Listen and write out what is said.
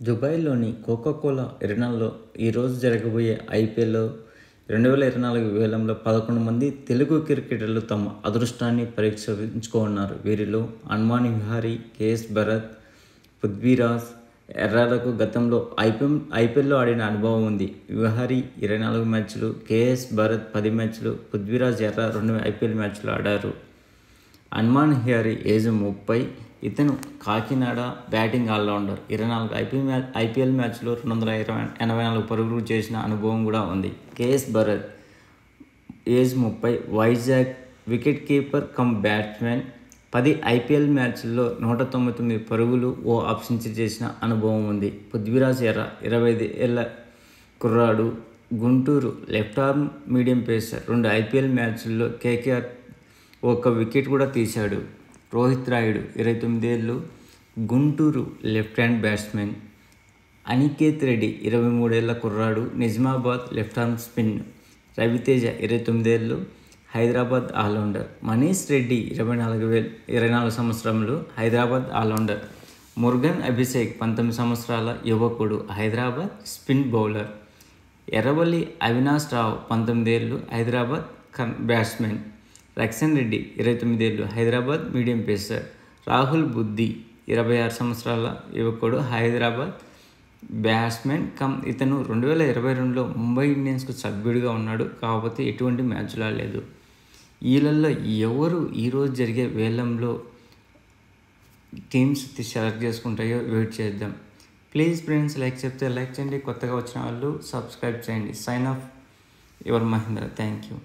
దుబాయ్‌లోని Coca Cola అరెనాలో ఈరోజు జరగబోయే IPL 2024 వేలంలో 11 మంది తెలుగు క్రికెటర్లు తమ అదృష్టాన్ని పరీక్షించుకోనున్నారు. వీరిలో అన్మాన్ విహారీ, కేఎస్ భరత్, పృథ్వీరాజ్ ఎర్రాలకు గతంలో ఐపీఎల్లో ఆడిన అనుభవం ఉంది. విహారీ 24 మ్యాచ్లు, కేఎస్ భరత్ 10 మ్యాచ్లు, పృథ్వీరాజ్ ఎర్రా 2 ఐపీఎల్ మ్యాచ్లు ఆడారు. అన్మాన్ విహారీ ఏజ్ 30. ఇతను కాకినాడ బ్యాటింగ్ ఆల్రౌండర్. 24 ఐపీఎల్ మ్యాచ్లో 284 పరుగులు చేసిన అనుభవం కూడా ఉంది. KS Bharat age 30, Vizag wicket keeper cum batsmen. 10 IPL మ్యాచ్ల్లో 199 పరుగులు, ఓ ఆప్షన్ చేసిన అనుభవం ఉంది. పృథ్వీరాజ్ ఎర్రా 25 ఏళ్ల కుర్రాడు, Guntur left arm medium pacer. 2 IPL మ్యాచ్ల్లో కేకేఆర్ ఒక్క వికెట్ కూడా తీశాడు. రోహిత్ రాయుడు 29 ఏళ్లు, Guntur left hand batsmen. Aniketh Reddy 23 ఏళ్ల కుర్రాడు, Nizamabad left arm spin. Raviteja 29 ఏళ్లు, హైదరాబాద్ ఆల్రౌండర్. మనీష్ రెడ్డి 24 సంవత్సరములు, హైదరాబాద్ ఆల్రౌండర్. మురుగన్ అభిషేక్ 19 సంవత్సరాల యువకుడు, హైదరాబాద్ స్పిన్ బౌలర్. ఎర్రవల్లి అవినాష్ రావు 19 ఏళ్లు, హైదరాబాద్ బ్యాట్స్మెన్. రక్షన్ రెడ్డి 29 ఏళ్లు, హైదరాబాద్ మీడియం పేసర్. రాహుల్ బుద్ధి 26 సంవత్సరాల యువకుడు, హైదరాబాద్ బ్యాట్స్మెన్ ఇతను 2022లో ముంబై ఇండియన్స్కు సభ్యుడిగా ఉన్నాడు. కాకపోతే ఎటువంటి మ్యాచ్లు ఆడలేదు. వీళ్ళల్లో ఎవరు ఈరోజు జరిగే వేలంలో టీమ్స్ సెలెక్ట్ చేసుకుంటాయో వెయిట్ చేద్దాం. ప్లీజ్ ఫ్రెండ్స్, లైక్ చెప్తే లైక్ చేయండి, కొత్తగా వచ్చిన వాళ్ళు సబ్స్క్రైబ్ చేయండి. Sign off your Mahendra. Thank you.